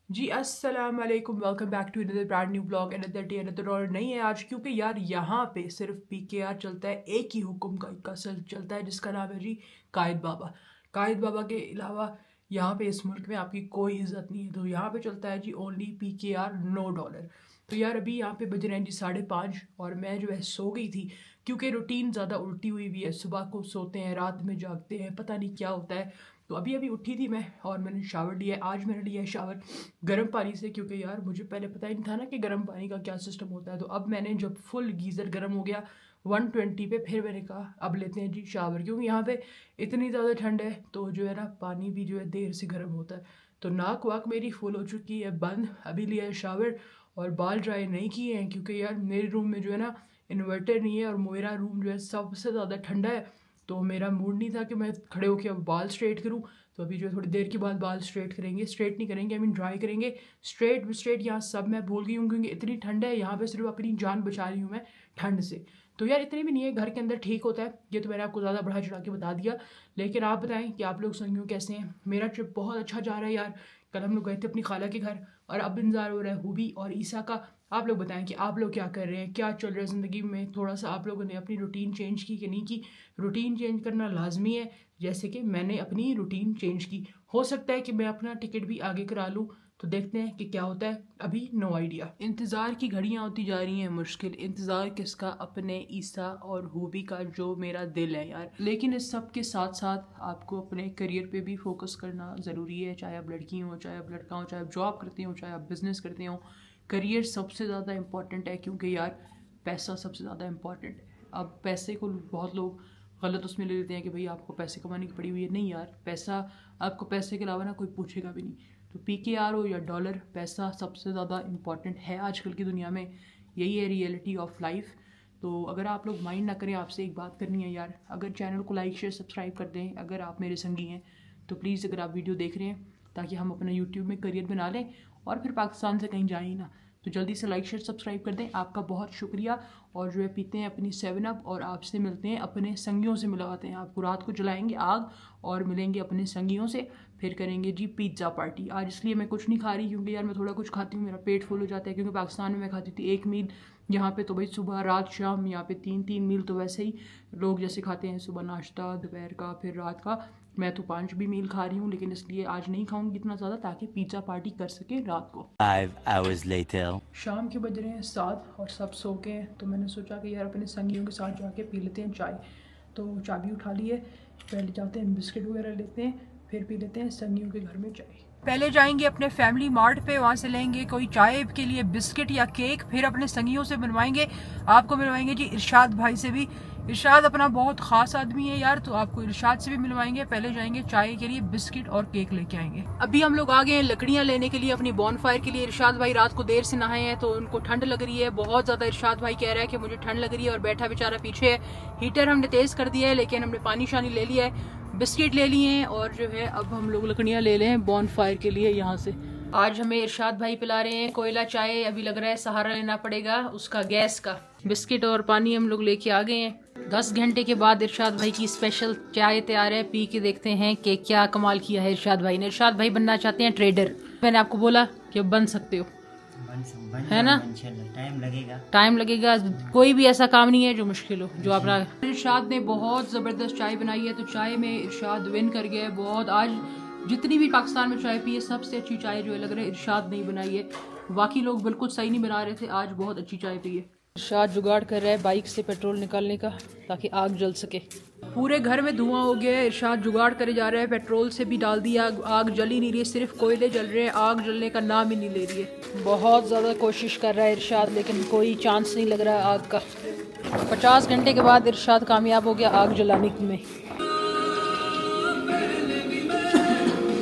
जी अस्सलाम वालेकुम, welcome back to another brand new blog, another day another और नहीं है आज, क्योंकि यार यहाँ पे सिर्फ पीकेआर चलता है। एक ही हुक्म का सिर्फ चलता है, जिसका नाम है जी कायद बाबा। कायद बाबा के अलावा यहाँ पे इस मुल्क में आपकी कोई इज्जत नहीं है। तो यहाँ पे चलता है जी ओनली पीकेआर, नो डॉलर। तो यार अभी यहाँ पे बज रहे हैं जी 5:30 और मैं जो है सो गई थी, क्योंकि रूटीन ज़्यादा उल्टी हुई हुई है। सुबह को सोते हैं, रात में जागते हैं, पता नहीं क्या होता है। तो अभी अभी उठी थी मैं और मैंने शावर लिया है। आज मैंने लिया है शावर गर्म पानी से, क्योंकि यार मुझे पहले पता ही नहीं था ना कि गर्म पानी का क्या सिस्टम होता है। तो अब मैंने जब फुल गीज़र गर्म हो गया 120 पे, फिर मैंने कहा अब लेते हैं जी शावर, क्योंकि यहाँ पे इतनी ज़्यादा ठंड है तो जो है ना पानी भी जो है देर से गर्म होता है। तो नाक वाक मेरी फुल हो चुकी है बंद। अभी लिया है शावर और बाल ड्राई नहीं किए हैं, क्योंकि यार मेरे रूम में जो है ना इन्वर्टर नहीं है और मेरा रूम जो है सबसे ज़्यादा ठंडा है। तो मेरा मूड नहीं था कि मैं खड़े होकर अब बाल स्ट्रेट करूँ। तो अभी जो है थोड़ी देर के बाद बाल स्ट्रेट करेंगे, स्ट्रेट नहीं करेंगे, आई मीन ड्राई करेंगे। स्ट्रेट स्ट्रेट यहाँ सब मैं भूल गई हूँ, क्योंकि इतनी ठंड है यहाँ पे, सिर्फ अपनी जान बचा रही हूँ मैं ठंड से। तो यार इतनी भी नहीं है, घर के अंदर ठीक होता है। ये तो मैंने आपको ज़्यादा बढ़ा चढ़ा के बता दिया, लेकिन आप बताएं कि आप लोग संगियों कैसे हैं। मेरा ट्रिप बहुत अच्छा जा रहा है यार। कल हम लोग गए थे अपनी खाला के घर और अब इंतज़ार हो रहा है हुबी और ईसा का। आप लोग बताएं कि आप लोग क्या कर रहे हैं, क्या चल रहा है ज़िंदगी में। थोड़ा सा आप लोगों ने अपनी रूटीन चेंज की कि नहीं की। रूटीन चेंज करना लाजमी है, जैसे कि मैंने अपनी रूटीन चेंज की। हो सकता है कि मैं अपना टिकट भी आगे करा लूँ, तो देखते हैं कि क्या होता है। अभी नो आइडिया। इंतज़ार की घड़ियाँ होती जा रही हैं मुश्किल। इंतज़ार किसका? अपने ईसा और हूबी का, जो मेरा दिल है यार। लेकिन इस सब के साथ साथ आपको अपने करियर पे भी फोकस करना ज़रूरी है। चाहे आप लड़की हो, चाहे आप लड़का हो, चाहे आप जॉब करते हो, चाहे आप बिज़नेस करते हो, करियर सबसे ज़्यादा इम्पॉर्टेंट है। क्योंकि यार पैसा सबसे ज़्यादा इम्पॉर्टेंट है। अब पैसे को बहुत लोग गलत उसमें ले लेते हैं कि भाई आपको पैसे कमाने की पड़ी हुई है। नहीं यार, पैसा आपको पैसे के अलावा ना कोई पूछेगा भी नहीं। तो पीकेआर हो या डॉलर, पैसा सबसे ज़्यादा इम्पॉर्टेंट है आजकल की दुनिया में। यही है रियलिटी ऑफ लाइफ। तो अगर आप लोग माइंड ना करें, आपसे एक बात करनी है यार। अगर चैनल को लाइक शेयर सब्सक्राइब कर दें, अगर आप मेरे संगी हैं तो प्लीज़, अगर आप वीडियो देख रहे हैं, ताकि हम अपना यूट्यूब में करियर बना लें और फिर पाकिस्तान से कहीं जाए ही ना। तो जल्दी से लाइक शेयर सब्सक्राइब कर दें, आपका बहुत शुक्रिया। और जो है पीते हैं अपनी 7 अप और आपसे मिलते हैं, अपने संगियों से मिलवाते हैं आपको। रात को जलाएंगे आग और मिलेंगे अपने संगियों से, फिर करेंगे जी पिज़्ज़ा पार्टी। आज इसलिए मैं कुछ नहीं खा रही, क्योंकि यार मैं थोड़ा कुछ खाती हूँ मेरा पेट फुल हो जाता है। क्योंकि पाकिस्तान में मैं खाती थी 1 मील, यहाँ पे तो भाई सुबह रात शाम, यहाँ पे 3-3 मील। तो वैसे ही लोग जैसे खाते हैं सुबह नाश्ता, दोपहर का, फिर रात का, मैं तो 5 भी मील खा रही हूँ। लेकिन इसलिए आज नहीं खाऊंगी इतना ज़्यादा, ताकि पिज़्ज़ा पार्टी कर सके रात को। 5 hours later. शाम के बज रहे हैं 7 और सब सो के हैं। तो मैंने सोचा कि यार अपने संगियों के साथ जाके पी लेते हैं चाय। तो चाबी उठा ली है, पहले जाते हैं बिस्किट वगैरह लेते हैं, फिर पी लेते हैं संगियों के घर में चाय। पहले जाएंगे अपने फैमिली मार्ट पे, वहाँ से लेंगे कोई चाय के लिए बिस्किट या केक, फिर अपने संगियों से बनवाएंगे। आपको मिलवाएंगे जी इरशाद भाई से भी। इरशाद अपना बहुत ख़ास आदमी है यार, तो आपको इरशाद से भी मिलवाएंगे। पहले जाएंगे चाय के लिए, बिस्किट और केक लेके आएंगे। अभी हम लोग आ गए हैं लकड़ियाँ लेने के लिए अपनी बॉनफायर के लिए। इरशाद भाई रात को देर से नहाए हैं तो उनको ठंड लग रही है बहुत ज़्यादा। इरशाद भाई कह रहा है कि मुझे ठंड लग रही है और बैठा बेचारा पीछे है। हीटर हमने तेज़ कर दिया है, लेकिन हमने पानी शानी ले लिया है, बिस्किट ले लिए हैं और जो है अब हम लोग लकड़ियाँ ले लें बॉनफायर के लिए यहाँ से। आज हमें इरशाद भाई पिला रहे हैं कोयला चाय। अभी लग रहा है सहारा लेना पड़ेगा उसका, गैस का। बिस्किट और पानी हम लोग लेके आ गए हैं। 10 घंटे के बाद इरशाद भाई की स्पेशल चाय तैयार है। पी के देखते हैं कि क्या कमाल किया है इरशाद भाई ने। इरशाद भाई बनना चाहते हैं ट्रेडर। मैंने आपको बोला कि बन सकते हो, है ना। टाइम लगेगा, कोई भी ऐसा काम नहीं है जो मुश्किल हो, जो अपना। इरशाद ने बहुत ज़बरदस्त चाय बनाई है, तो चाय में इरशाद विन कर गया है बहुत। आज जितनी भी पाकिस्तान में चाय पी है, सबसे अच्छी चाय जो है लग रहा है इरशाद नहीं बनाई है। बाकी लोग बिल्कुल सही नहीं बना रहे थे, आज बहुत अच्छी चाय पी है। इरशाद जुगाड़ कर रहा है बाइक से पेट्रोल निकालने का, ताकि आग जल सके। पूरे घर में धुआं हो गया है। इरशाद जुगाड़ करे जा रहा है, पेट्रोल से भी डाल दिया, आग जल ही नहीं रही है, सिर्फ कोयले जल रहे हैं, आग जलने का नाम ही नहीं ले रही है। बहुत ज़्यादा कोशिश कर रहा है इरशाद, लेकिन कोई चांस नहीं लग रहा है आग का। 50 घंटे के बाद इरशाद कामयाब हो गया आग जलाने में।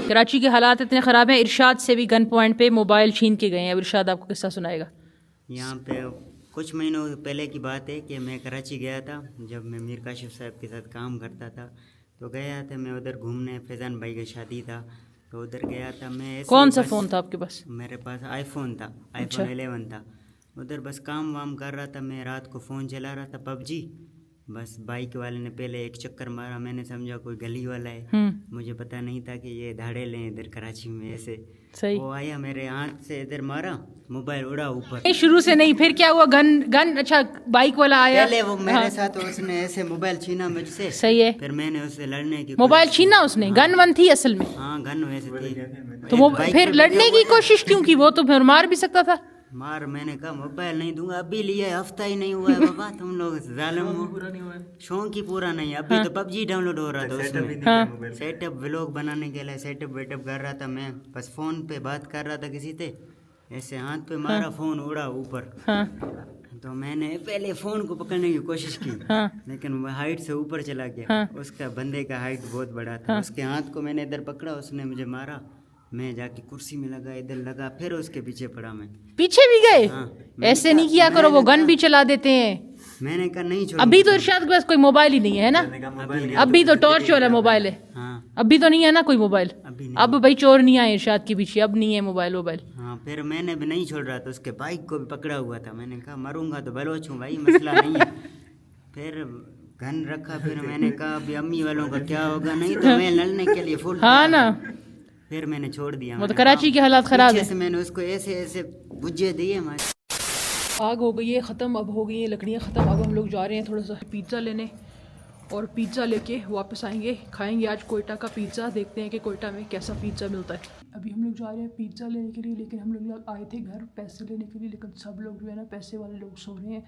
कराची के हालात इतने ख़राब हैं, इरशाद से भी गन पॉइंट पे मोबाइल छीन के गए हैं। अब इरशाद आपको किस्सा सुनाएगा। यहाँ पे कुछ महीनों पहले की बात है कि मैं कराची गया था, जब मैं मीर काशिफ साहब के साथ काम करता था। तो गया था मैं उधर घूमने, फैज़ान भाई की शादी था, तो उधर गया था मैं। ऐसे कौन सा बस फ़ोन था आपके पास? मेरे पास आईफोन था, अच्छा। आईफोन 11 था। उधर बस काम वाम कर रहा था मैं, रात को फ़ोन चला रहा था पबजी। बस बाइक वाले ने पहले एक चक्कर मारा, मैंने समझा कोई गली वाला है, मुझे पता नहीं था कि ये धाड़े लें इधर कराची में ऐसे। सही। वो आया मेरे हाथ से इधर मारा, मोबाइल उड़ा ऊपर। नहीं, शुरू से नहीं, फिर क्या हुआ? गन अच्छा बाइक वाला आया पहले वो मेरे साथ उसने ऐसे मोबाइल छीना मुझसे। सही है। फिर मैंने उससे लड़ने की मोबाइल कोशिश छीना उसने, गन वन थी असल में। हाँ गन वैसे थी। तो वो फिर लड़ने की कोशिश क्यों की? वो तो फिर मार भी सकता था। मार, मैंने कहा मोबाइल नहीं दूंगा, अभी लिया हफ्ता ही नहीं हुआ है बाबा, तुम लोग जालिम हो। शौक ही पूरा नहीं, अभी तो पबजी डाउनलोड हो रहा था उसमें। सेटअप व्लॉग बनाने के लिए सेटअप वेटअप कर रहा था मैं, बस फोन पे बात कर रहा था किसी से, ऐसे हाथ पे मारा, फोन उड़ा ऊपर। तो मैंने पहले फोन को पकड़ने की कोशिश की, लेकिन वो हाइट से ऊपर चला गया। उसका बंदे का हाइट बहुत बड़ा था, उसके हाथ को मैंने इधर पकड़ा, उसने मुझे मारा, मैं जाके कुर्सी में लगा, इधर लगा, फिर उसके पीछे पड़ा मैं। पीछे भी गए? हाँ, ऐसे नहीं किया करो, वो गन भी चला देते हैं। मैंने कहा नहीं छोड़। अभी तो इरशाद के पास कोई मोबाइल ही नहीं है ना? अभी तो टॉर्च वाला मोबाइल है। हाँ अभी तो नहीं है ना कोई मोबाइल? अभी नहीं। अब भाई चोर नहीं आए इरशाद के पीछे, अब नहीं है मोबाइल। हाँ फिर मैंने भी नहीं छोड़ रहा था, उसके बाइक को भी पकड़ा हुआ था, मैंने कहा मरूंगा तो बलोच हूँ भाई, मसला नहीं है। फिर गन रखा, फिर मैंने कहा अभी अम्मी वालों का क्या होगा, नहीं तो मैं लड़ने के लिए फुल। हाँ ना, फिर मैंने छोड़ दिया। वो तो कराची के हालात खराब है। मैंने उसको ऐसे ऐसे बुझे दिए। आग हो गई है ख़त्म, अब हो गई है लकड़ियाँ ख़त्म। अब हम लोग जा रहे हैं थोड़ा सा पिज़्ज़ा लेने, और पिज़्ज़ा लेके वापस आएंगे, खाएंगे आज कोयटा का पिज़्ज़ा। देखते हैं कि कोयटा में कैसा पिज़्ज़ा मिलता है। अभी हम लोग जा रहे हैं पिज़्ज़ा लेने के लिए, लेकिन हम लोग आए थे घर पैसे लेने के लिए, लेकिन सब लोग जो है ना पैसे वाले लोग सो रहे हैं,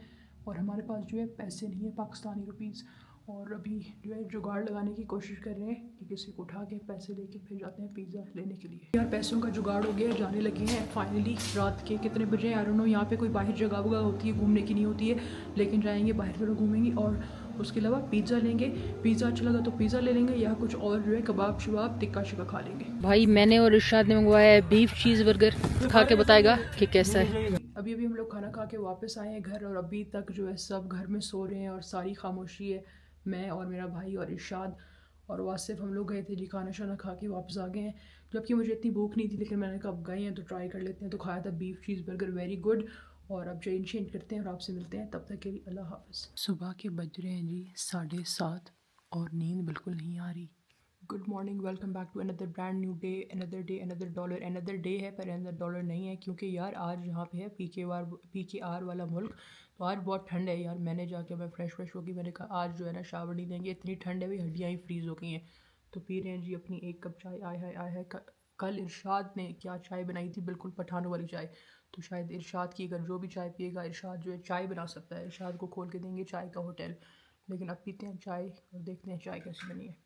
और हमारे पास जो है पैसे नहीं है पाकिस्तानी रुपीज़। और अभी जो है जुगाड़ लगाने की कोशिश कर रहे हैं कि किसी को उठा के पैसे लेके फिर जाते हैं पिज़्ज़ा लेने के लिए। यार पैसों का जुगाड़ हो गया, जाने लगे हैं फाइनली। रात के कितने बजे आई डोंट नो, यहाँ पे कोई बाहर जगह वगह होती है घूमने की नहीं होती है, लेकिन जाएंगे बाहर थोड़ा घूमेंगे, और उसके अलावा पिज़्ज़ा लेंगे। पिज़्ज़ा अच्छा लगा तो पिज़्ज़ा ले लेंगे, या कुछ और जो है कबाब शबाब टिक्का शिक्का खा लेंगे। भाई मैंने और इरशाद ने मंगवाया है बीफ चीज़ बर्गर, खा के बताएगा कि कैसा है। अभी हम लोग खाना खा के वापस आए हैं घर, और अभी तक जो है सब घर में सो रहे हैं और सारी खामोशी है। मैं और मेरा भाई और इरशाद और वासिफ हम लोग गए थे जी, खाना शाना खा के वापस आ गए हैं, जबकि मुझे इतनी भूख नहीं थी, लेकिन मैंने कहा अब गए हैं तो ट्राई कर लेते हैं। तो खाया था beef cheese burger, very good. और अब चेंज करते हैं और आपसे मिलते हैं, तब तक के लिए अल्लाह हाफ़िज़। सुबह के बज रहे हैं जी 7:30 और नींद बिल्कुल नहीं आ रही। Good morning, welcome back to another brand new day, another dollar. Another day है पर अनदर डॉलर नहीं है, क्योंकि यार आज यहाँ पे है PKR वाला मुल्क। तो आज बहुत ठंड है यार। मैंने जाके मैं फ्रेश होगी, मैंने कहा आज जो है ना शावर नहीं देंगे, इतनी ठंड है भाई, हड्डियाँ ही फ्रीज़ हो गई हैं। तो पी रहे हैं जी अपनी एक कप चाय। आय है कल इरशाद ने क्या चाय बनाई थी, बिल्कुल पठानों वाली चाय। तो शायद इरशाद की, अगर जो भी चाय पिएगा इरशाद जो है चाय बना सकता है, इरशाद को खोल के देंगे चाय का होटल। लेकिन अब पीते हैं चाय और देखते हैं चाय कैसी बनी है।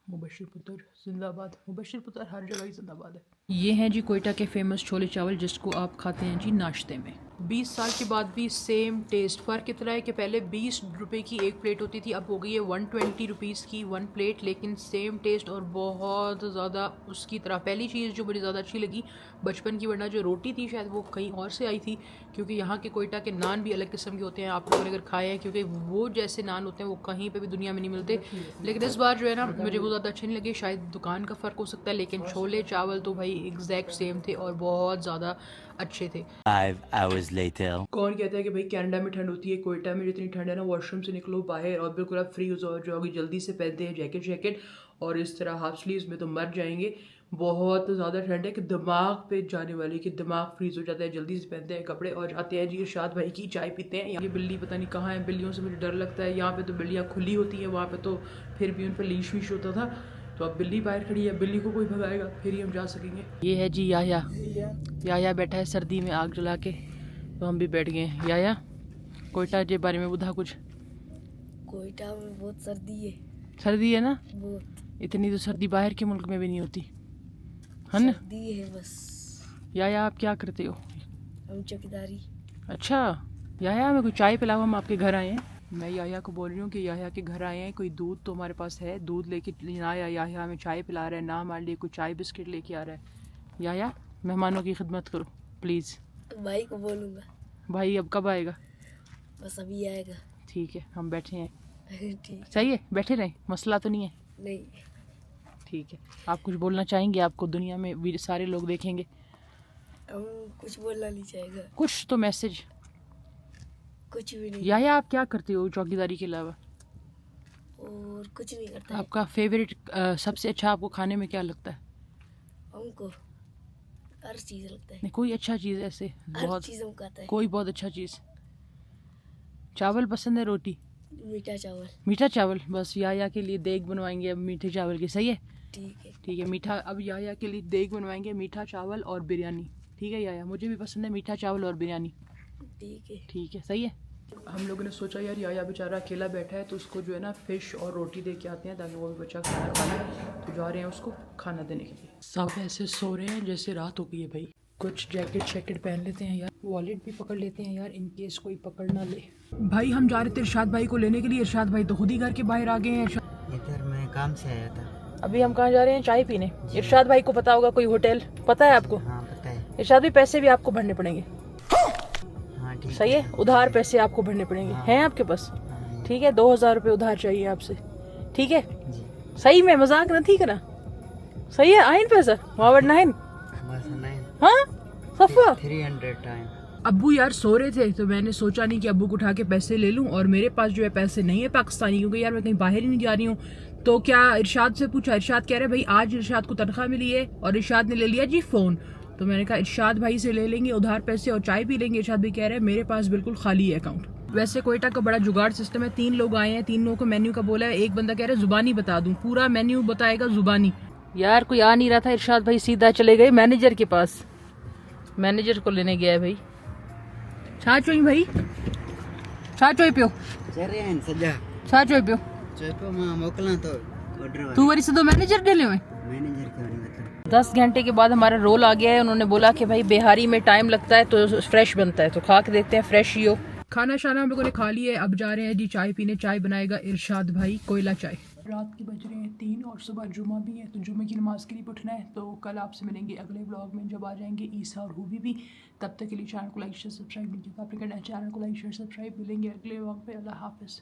मुबशिर पुत्र जिंदाबाद, मुबशिर पुत्र हर जगह ही जिंदाबाद है। ये हैं जी कोयटा के फेमस छोले चावल, जिसको आप खाते हैं जी नाश्ते में। 20 साल के बाद भी सेम टेस्ट। फ़र्क इतना है कि पहले 20 रुपए की एक प्लेट होती थी, अब हो गई है 120 रुपीज़ की 1 प्लेट, लेकिन सेम टेस्ट और बहुत ज़्यादा उसकी तरह। पहली चीज़ जो मुझे ज़्यादा अच्छी लगी बचपन की, वरना जो रोटी थी शायद वो कहीं और से आई थी, क्योंकि यहाँ के कोयटा के नान भी अलग किस्म के होते हैं। आप लोगों ने अगर खाए हैं, क्योंकि वो जैसे नान होते हैं वो कहीं पे भी दुनिया में नहीं मिलते। लेकिन इस बार जो है ना मुझे वो ज़्यादा अच्छे नहीं लगे, शायद दुकान का फ़र्क हो सकता है, लेकिन छोले चावल तो भाई एग्जैक्ट सेम थे और बहुत ज़्यादा अच्छे थे। 5 hours later. कौन कहता है कि भाई कनाडा में ठंड होती है, कोयटा में जितनी ठंड है ना, वॉशरूम से निकलो बाहर और बिल्कुल आप फ्री हो जाओगे, जल्दी से पहनते हैं जैकेट और इस तरह हाफ स्लीव्स में तो मर जाएंगे। बहुत ज़्यादा ठंड है कि दिमाग पे जाने वाली, कि दिमाग फ्रीज हो जाता है। जल्दी से पहनते हैं कपड़े और आते हैं जी इरशाद भाई की चाय पीते हैं। ये बिल्ली पता नहीं कहाँ है, बिल्लियों से मुझे डर लगता है। यहाँ पे तो बिल्लियाँ खुली होती हैं, वहाँ पे तो फिर भी उन पर लीश वीश होता था। तो अब बिल्ली बाहर खड़ी है, बिल्ली को कोई भगाएगा फिर ही हम जा सकेंगे। ये है जी याया बैठा है सर्दी में आग जला के, तो हम भी बैठ गए हैं। याया कोयटा के बारे में बुधा कुछ। कोयटा में बहुत सर्दी है, सर्दी है ना, बहुत इतनी तो सर्दी बाहर के मुल्क में भी नहीं होती है ना। सर्दी है बस। याया आप क्या करते हो? हम चौकीदारी। अच्छा याया, हमें कोई चाय पिलाओ, हम आपके घर आए हैं। मैं याया को बोल रही हूँ कि याया के घर आए हैं, कोई दूध तो हमारे पास है, दूध लेके ना याया हमें चाय पिला रहा है, ना हमारे लिए कोई चाय बिस्किट लेके आ रहा है। याया मेहमानों की खिदमत करो प्लीज़। तो भाई को बोलूँगा। भाई अब कब आएगा? बस अभी आएगा। ठीक है, हम बैठे हैं। ठीक। सही है, बैठे रहें, मसला तो नहीं है। नहीं, ठीक है, आप कुछ बोलना चाहेंगे? आपको दुनिया में सारे लोग देखेंगे, हम कुछ बोलना नहीं चाहेगा। कुछ तो मैसेज। कुछ भी नहीं। याया आप क्या करते हो चौकीदारी के अलावा? और कुछ नहीं करता है। आपका फेवरेट सबसे अच्छा आपको खाने में क्या लगता है? हमको हर चीज लगता है। नहीं, कोई अच्छा चीज़ ऐसे हर बहुत, चीज हमको आता है। कोई बहुत अच्छा चीज़। चावल पसंद है, रोटी? मीठा चावल। मीठा चावल। बस याया के लिए देग बनवाएंगे अब मीठे चावल की, सही है? ठीक है। ठीक है, मीठा अब याया के लिए देग बनवाएंगे, मीठा चावल और बिरयानी। ठीक है याया, मुझे भी पसंद है मीठा चावल और बिरयानी। ठीक है। ठीक है, सही है। हम लोगों ने सोचा यार याया बेचारा अकेला बैठा है तो उसको जो है ना फिश और रोटी दे के आते हैं ताकि वो भी बच्चा खाना खाए। तो जा रहे हैं उसको खाना देने के लिए। सब ऐसे सो रहे हैं जैसे रात हो गई है भाई। कुछ जैकेट पहन लेते हैं यार, वॉलेट भी पकड़ लेते हैं यार इन केस कोई पकड़ ना ले। भाई हम जा रहे थे इरशाद भाई को लेने के लिए, इरशाद भाई तो खुद ही घर के बाहर आ गए हैं। इधर मैं काम से आया था। अभी हम कहाँ जा रहे हैं? चाय पीने। इरशाद भाई को पता होगा कोई होटल, पता है आपको? हाँ पता है। इरशाद भाई पैसे भी आपको भरने पड़ेंगे, हाँ ठीक सही है? उधार पैसे आपको भरने पड़ेंगे। हैं आपके पास? हाँ, ठीक है, 2000 रुपये उधार चाहिए आपसे, ठीक है? जी सही में, मजाक न थी करा, सही है? आइन पैसा वावर नाइन, बस नहीं हाँ सफा। 300 टाइम। अब्बू यार सो रहे थे तो मैंने सोचा नहीं कि अब्बू को उठा के पैसे ले लूं, और मेरे पास जो है पैसे नहीं है पाकिस्तानी, क्योंकि यार मैं कहीं बाहर ही नहीं जा रही हूँ। तो क्या इरशाद से पूछा, इरशाद कह रहे भाई आज इरशाद को तनख्वाह मिली है और इरशाद ने ले लिया जी फ़ोन। तो मैंने कहा इरशाद भाई से ले लेंगे उधार पैसे और चाय पी लेंगे। इरशाद भी कह रहे हैं मेरे पास बिल्कुल खाली है अकाउंट। वैसे कोयटा का बड़ा जुगाड़ सिस्टम है, 3 लोग आए हैं, 3 लोगों को मेन्यू का बोला है। एक बंदा कह रहा है जुबानी बता दूं, पूरा मेन्यू बताएगा जुबानी। यार कोई आ नहीं रहा था, इरशाद भाई सीधा चले गए मैनेजर के पास, मैनेजर को लेने गया है भाई। छा चोई भाई, छा चोई पियो, चले हैं सजा छा चोई पियो। चेको मां मोकला तो ऑर्डर तू वरी से तो मैनेजर डेले हुए। मैनेजर क्यों नहीं बता। 10 घंटे के बाद हमारा रोल आ गया है। उन्होंने बोला कि भाई बिहारी में टाइम लगता है तो फ्रेश बनता है, तो खा के देखते हैं फ्रेश ही हो। खाना शाना हम लोगों ने खा लिया है, अब जा रहे हैं जी चाय पीने। चाय बनाएगा इरशाद भाई, कोयला चाय। रात के बज रहे हैं 3 और सुबह जुमा भी है, तो जुमे की नमाज के लिए उठना है। तो कल आपसे मिलेंगे अगले व्लॉग में जब आ जाएंगे ईसा और हुबी भी। तब तक के लिए चैनल को लाइक शेयर सब्सक्राइब नहीं किया तो आपने करना है, चैनल को लाइक शेयर सब्सक्राइब। मिलेंगे अगले व्लॉग पे। अल्लाह हाफिज़।